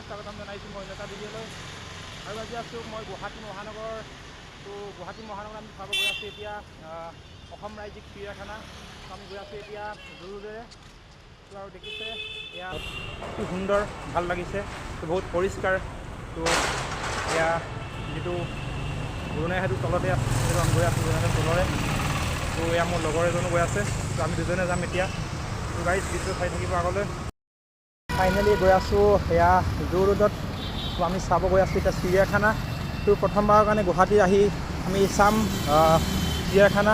স্বাগতম জনাইছোঁ মই এটা ভিডিঅ'লৈ। আৰু আজি আছোঁ মই গুৱাহাটী মহানগৰ। তো গুৱাহাটী মহানগৰ আমি চাব গৈ আছোঁ এতিয়া অসম ৰাজ্যিক চিৰিয়াখানা। আমি গৈ আছোঁ এতিয়া জু-ৰোডেৰে। তো আৰু দেখিছে এয়া কি সুন্দৰ, ভাল লাগিছে। তো বহুত পৰিষ্কাৰ। তো এয়া যিটো উৰণীয়া সেঁতুৰ তলতে আছে, সেইটো আমি গৈ আছোঁ উৰণীয়া সেঁতুৰ তলৰে। তো এয়া মোৰ লগৰ এজনো গৈ আছে। তো আমি দুজনে যাম এতিয়া। তো গাড়ী ভিডিঅ' চাই থাকিব আগলৈ। ফাইনেলি গৈ আছোঁ এয়া জু-ৰোডত। তো আমি চাব গৈ আছোঁ এতিয়া চিৰিয়াখানা। তো প্ৰথমবাৰৰ কাৰণে গুৱাহাটী আহি আমি চাম চিৰিয়াখানা।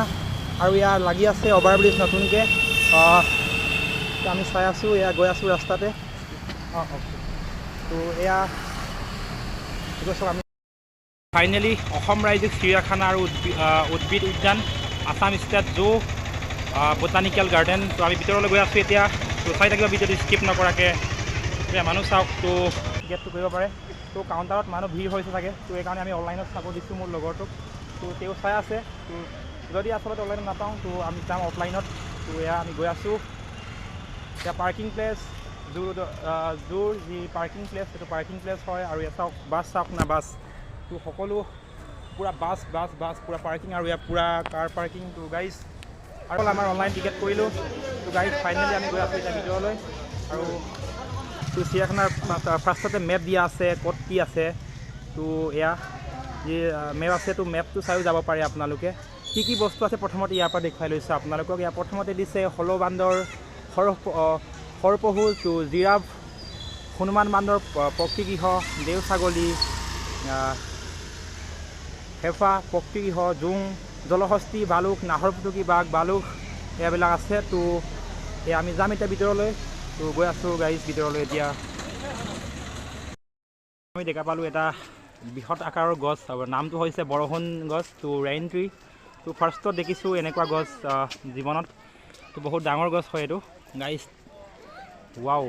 আৰু ইয়াৰ লাগি আছে অভাৰব্ৰিজ নতুনকৈ। আমি চাই আছোঁ, এয়া গৈ আছোঁ ৰাস্তাতে। তো এয়া চাওক, আমি ফাইনেলি অসম ৰাজ্যিক চিৰিয়াখানা আৰু উদ্ভিদ উদ্যান, Assam state zoo, botanical garden. তো আমি ভিতৰলৈ গৈ আছোঁ এতিয়া। তো চাই থাকিব ভিডিঅ'টো স্কিপ নকৰাকৈ। এতিয়া মানুহ চাওক, তো টিকেটটো কৰিব পাৰে। তো কাউণ্টাৰত মানুহ ভিৰ হৈছে চাগে। তো সেইকাৰণে আমি অনলাইনত চাব দিছোঁ মোৰ লগৰটোক। তো তেওঁ চাই আছে। তো যদি আচলতে অনলাইনত নাপাওঁ তো আমি যাম অফলাইনত। তো এয়া আমি গৈ আছোঁ। এতিয়া পাৰ্কিং প্লেচ জুৰ যি পাৰ্কিং প্লেচ, সেইটো পাৰ্কিং প্লেচ হয়। আৰু ইয়াত চাওক, বাছ চাওক না, বাছ। তো সকলো পূৰা বাছ পূৰা পাৰ্কিং। আৰু ইয়াত পূৰা কাৰ পাৰ্কিং। তো গাইজ আৰু আমাৰ অনলাইন টিকেট কৰিলোঁ। তো গাইজ ফাইনেলি আমি গৈ আছোঁ এতিয়া ভিতৰলৈ। আৰু তো চিৰিয়াখানাৰ ফাৰ্ষ্টতে মেপ দিয়া আছে, ক'ত কি আছে। তো এয়া যি মেপ আছে, তো মেপটো চাইও যাব পাৰে আপোনালোকে। কি বস্তু আছে প্ৰথমতে ইয়াৰ পৰা দেখুৱাই লৈছোঁ আপোনালোকক। ইয়াৰ প্ৰথমতে দিছে হলৌ বান্দৰ, সৰপহু, তো জিৰাফ, হনুমান বান্দৰ পক্ষীগৃহ, দেও ছাগলী, হেফা পক্ষীগৃহ, জোং, জলহস্তী, ভালুক, নাহৰফুটুকী বাঘ, বালুক, এইবিলাক আছে। তো এয়া আমি যাম এতিয়া ভিতৰলৈ। তো গৈ আছোঁ গাড়ীৰ ভিতৰলৈ এতিয়া। আমি দেখা পালোঁ এটা বৃহৎ আকাৰৰ গছ, নামটো হৈছে বৰষুণ গছ। তো ৰেইন ট্ৰী। তো ফাৰ্ষ্টত দেখিছোঁ এনেকুৱা গছ জীৱনত। তো বহুত ডাঙৰ গছ হয় এইটো গাইজ। ৱাও,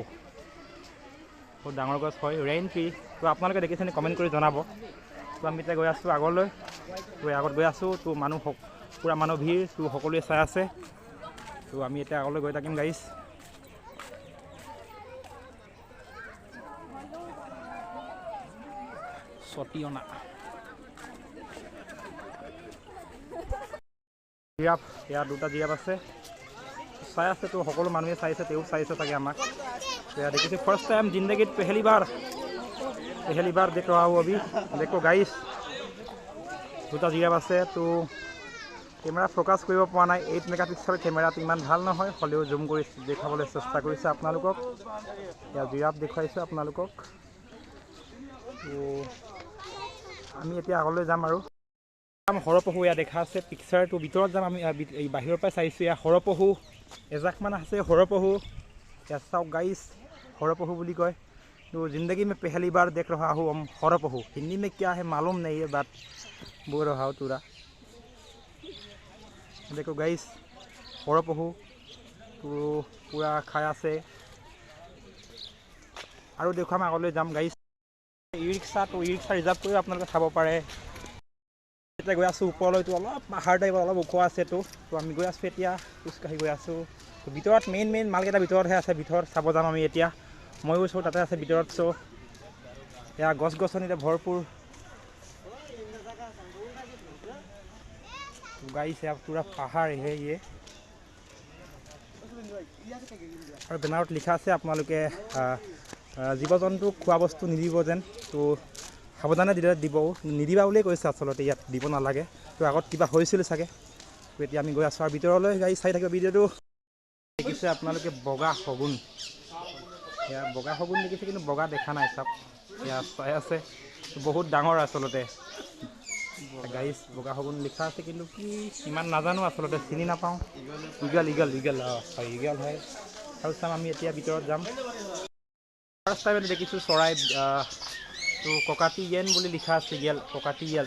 বহুত ডাঙৰ গছ হয়, ৰেইন ট্ৰী। তো আপোনালোকে দেখিছেনে কমেণ্ট কৰি জনাব। তো আমি এতিয়া গৈ আছোঁ আগলৈ। তো আগত গৈ আছোঁ। তো মানুহ পূৰা মানুহ ভিৰ। তো সকলোৱে চাই আছে। তো আমি এতিয়া আগলৈ গৈ থাকিম গাইজ। ছটিয়না জিৰাফ, ইয়াত দুটা জিৰাফ আছে, চাই আছে। তো সকলো মানুহে চাইছে, তেওঁ চাইছে চাগে আমাক। এয়া দেখিছোঁ ফাৰ্ষ্ট টাইম জিন্দগীত পেহেলি বাৰ দেখ ৰহা হूँ अभी। देखो गाइस, দুটা জিৰাফ আছে। তো কেমেৰা ফ'কাছ কৰিব পৰা নাই, 8 মেগাপিক্সেল কেমেৰাটো ইমান ভাল নহয়, হ'লেও জুম কৰি দেখাবলৈ চেষ্টা কৰিছে আপোনালোকক। এয়া জিৰাফ দেখুৱাইছোঁ আপোনালোকক। তো আমি এতিয়া আগলৈ যাম আৰু সৰহপহু এয়া দেখা আছে পিকচাৰটো। ভিতৰত যাম আমি, বাহিৰৰ পৰাই চাইছোঁ। এয়া সৰহপহু এজাকমান আছে, সৰহপহু। ইয়াত চাওক গাইজ, সৰহপহু বুলি কয়। तो ज़िंदगी में पहली बार देख रहा हूँ हम हरपहू। हिंदी में क्या है मालूम नहीं है, बात बोल रहा हूँ पूरा। देखो गाइस, हरपहू तो पूरा खाई आसे। और देखो हम आगे जाम गाइस। ই ৰিক্সা, তো ই ৰিক্সা ৰিজাৰ্ভ কৰি আপোনালোকে চাব পাৰে। এতিয়া গৈ আছোঁ ওপৰলৈ। তো অলপ পাহাৰ টাইপত অলপ ওখ আছে। তো আমি গৈ আছোঁ এতিয়া, খোজকাঢ়ি গৈ আছোঁ। তো ভিতৰত মেইন মালকেইটা ভিতৰতহে আছে। ভিতৰত চাব যাম আমি এতিয়া। ময়ো চো তাতে আছে ভিতৰত। চো এয়া গছ গছনিতে ভৰপূৰ গাইছ। পূৰা পাহাৰ ইয়ে। আৰু বেনাৰত লিখা আছে আপোনালোকে জীৱ জন্তুক খোৱা বস্তু নিদিব যেন। তো সাৱধানে দিলে দিব, নিদিবা বুলিয়ে কৈছে আচলতে, ইয়াত দিব নালাগে। তো আগত কিবা হৈছিল চাগে। তো এতিয়া আমি গৈ আছোঁ আৰু ভিতৰলৈ। গাড়ী চাই থাকিব ভিডিঅ'টো। দেখিছে আপোনালোকে বগা শগুন। এয়া বগা শগুন দেখিছে, কিন্তু বগা দেখা নাই। চাওক এয়া চাই আছে, বহুত ডাঙৰ আচলতে। গাইছ বগা শগুন লিখা আছে, কিন্তু কি ইমান নাজানো আচলতে, চিনি নাপাওঁ। ইগল হয়। আৰু চাম আমি এতিয়া ভিতৰত যাম। ফাৰ্ষ্ট টাইম দেখিছোঁ চৰাই। তো ককাটিয়েল বুলি লিখা আছে, ককাটিয়েল।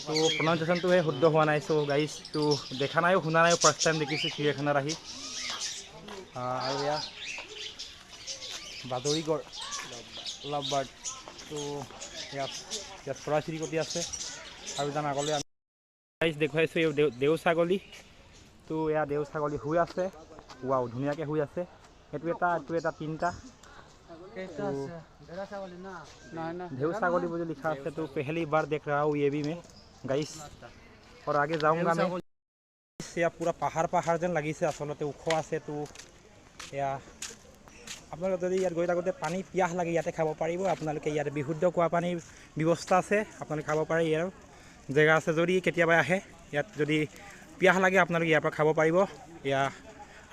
তো প্ৰনাউন্সিয়েশ্যনটোহে শুদ্ধ হোৱা নাই। চ' গাইছ, তো দেখা নাইও শুনা নাইও, ফাৰ্ষ্ট টাইম দেখিছোঁ চিৰিয়াখানাত আহি। আৰু এয়া বাদৰিগড় লাভ বাৰ্ড। তো ইয়াত চৰাই চিৰিকটি আছে। আৰু যাম আগলৈ। আমি দেখুৱাইছোঁ এই দেও ছাগলী। তো এয়া দেও ছাগলী শুই আছে। ৱাও, ধুনীয়াকৈ শুই আছে। এইটো এটা তিনিটা। ढेउ सागोली जो लिखा है तो पहली बार देख रहा हूँ ये भी मैं गाइस। और आगे जाऊँगा मैं। या पूरा पहाड़ जन लगी आसलते ओख आसे तो या আপোনালোকে যদি ইয়াত গৈ থাকোঁতে পানী পিয়াহ লাগে ইয়াতে খাব পাৰিব। আপোনালোকে ইয়াতে বিশুদ্ধ খোৱা পানীৰ ব্যৱস্থা আছে, আপোনালোকে খাব পাৰে। ইয়াৰ জেগা আছে যদি কেতিয়াবা আহে ইয়াত যদি পিয়াহ লাগে আপোনালোকে ইয়াৰ পৰা খাব পাৰিব।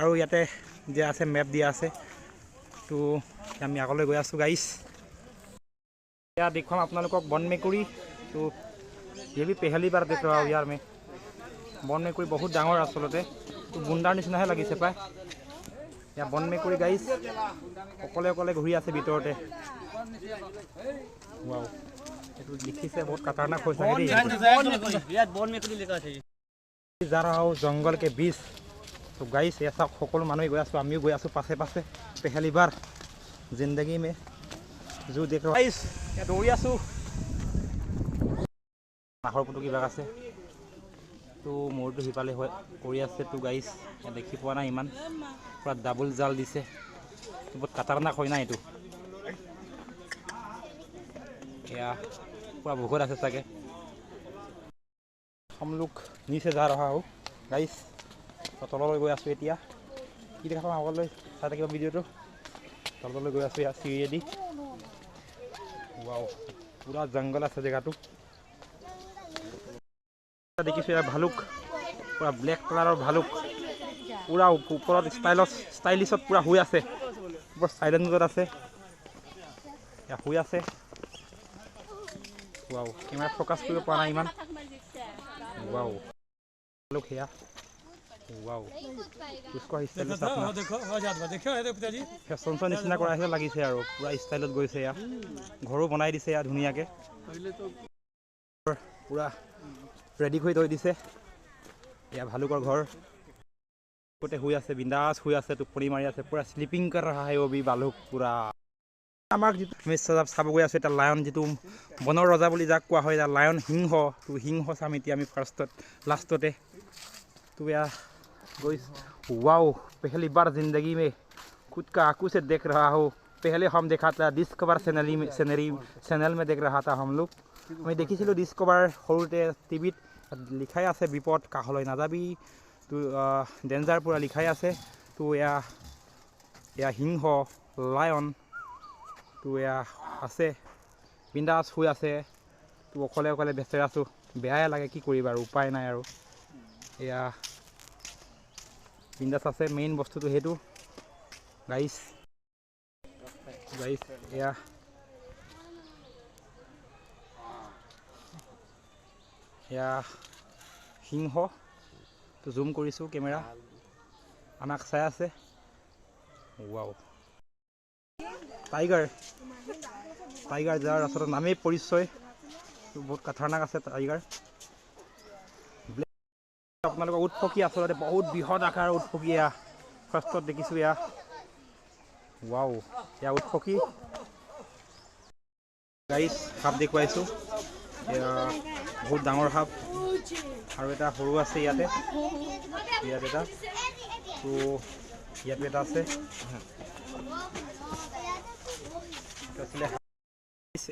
আৰু ইয়াতে যে আছে মেপ দিয়া আছে তো আমি আগলৈ গৈ আছোঁ গাইছ। या देखो आपको वन मेकुरी तो ये भी पहली बार देख रहा हूँ यार मैं। वन मेकुरी बहुत डाँगर आसलते तो बुंदार निचिनाहे लगिसे पाय। या वन मेकुरी गाइस अकले अकले घूरी आसे भितरते। वाव एटु लिखिसे बहुत खतरनाक हो सके दी। यार वन मेकुरी लिखा है। जा रहा हूँ जंगल के बीच तो गाइस ऐसा सकलो मानुहे गई आसो, आमिও गई आसो पासे पासे पहली बार जिंदगी में जो देख रहा गाइस। या दौड़ी आसो नाहर पुतु किबा आछे तो मोरটো हिपाले কৰি আছে তো গাইস দেখি পোৱা নাই ইমান পুৰা ডাবল জাল দিছে তো বহুত खतरनाक হয় না এটো। या पूरा भूखर আছে सके। हम लोग नीचे जा रहा हो गाइस तो तलলৈ গৈ আছো এতিয়া। কি দেখা পাম আগলৈ চাই থাকিব ভিডিওটো। तलলৈ গৈ আছো ইয়াত চিৰিয়েদি। वाव पूरा जंगल আছে जगह देखिए यार भालुक पूरा ब्लैक कलर भालुक पूरा ऊपर स्टाइलिशत पूरा हुई आसे ऊपर साइलेंट मोड आसे या हुई आसे। वाव कैमरा फोकस कर पा ना इमान। वाव भालुक है वाव उसको स्टाइलिश अपना देखो हो जात बा देखो ए पिताजी फैशन सन निचिना কৰা আছে লাগিছে আৰু पूरा स्टाइলত গৈছে। या ঘৰো বনাই দিছে या ধুনিয়াকে पूरा रेडी हो थी दिसे। या भालुकर घर गोटे हुई आसे बिंदास हुई आसे टुपनी मारी आसे पूरा स्लीपिंग कर रहा है वो भी भालुक पूरा। आमाक जी चाब गई आसो लायन जी बनर रजा बुली जाक कोৱা হয় लायन सिंह तो सिंह चाम इतना फार्ष्टत लास्टते तो या गई। वाओ पहली बार जिंदगी में खुद का आंखों से देख रहा हो। पहले हम देखा था डिस्कवर चैनल में देख रहा था हम लोग। मैं देखी डिस्कवर सरुते टीवीत लिखाई आसे विपद काहলৈ नाजाबी तो डेन्जार पूरा लिखाई आसे तो या सिंह लायन तो या आसे बिंदास हुई आसे तो अकले अकले बेचेरा आसो बेयाए लागे कि करिबा आरो उपाय নাই आरो या बिंदास आसे। मेन बस्तु तो हेतु गाइस या या सिंह तो जूम करिছো कैमेरा आमाक चाই আছে। वाव टाइगर जार आसलते नामेই परिचय तो बहुत खतरनाक আছে टाइगर। আপোনালোকৰ উটপকি आसलते बहुत बृहৎ आकार उटपकी या फार्ष्टत देखिছো या। वाव या उटपकी गाइस साप देखुवाइছো या बहुत डाঙर साप और एटा सरू आछे इयाते एटा तो इयाते एटा आछे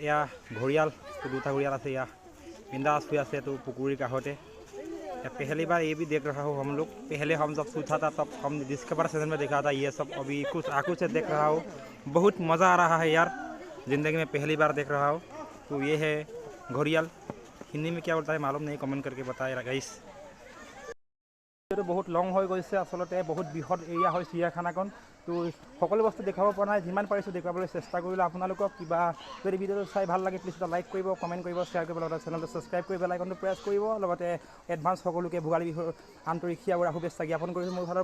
या घड़ियाल तो दुटा घड़ियाल आछे या बिंदास हुई आछे तो पुकुरी काहते। पहली बार ये भी देख रहा हूँ हम लोग। पहले हम जब सूता था तब हम डिस्कवर चैनल में देखा था ये सब अभी कुछ आंखों से देख रहा हूँ। बहुत मज़ा आ रहा है यार ज़िंदगी में पहली बार देख रहा हूँ। तो ये है घड़ियाल हिंदी में क्या बोलता है मालूम नहीं कमेंट करके बताएगा गाइस। तो बहुत लंग हो गई आसलते बहुत बृहৎ एरिया है चिड़ियाखानाखन तो सकलो बस्तु देखाब পৰা নাই जिमान पारिছো देखाबले चेष्टा करिलो। आपनालोকক किबा যদি ভিডিওটো চাই ভাল লাগে প্লিজ লাইক কৰিব কমেন্ট কৰিব শ্বেয়াৰ কৰিব লগতে চেনেলটো সাবস্ক্ৰাইব কৰি বেল আইকনটো প্ৰেছ কৰিব লগতে এডভান্স সকলোকে ভোগালী বিহুৰ আন্তৰিক শুভেচ্ছা জ্ঞাপন কৰিছো মোৰ ফালৰ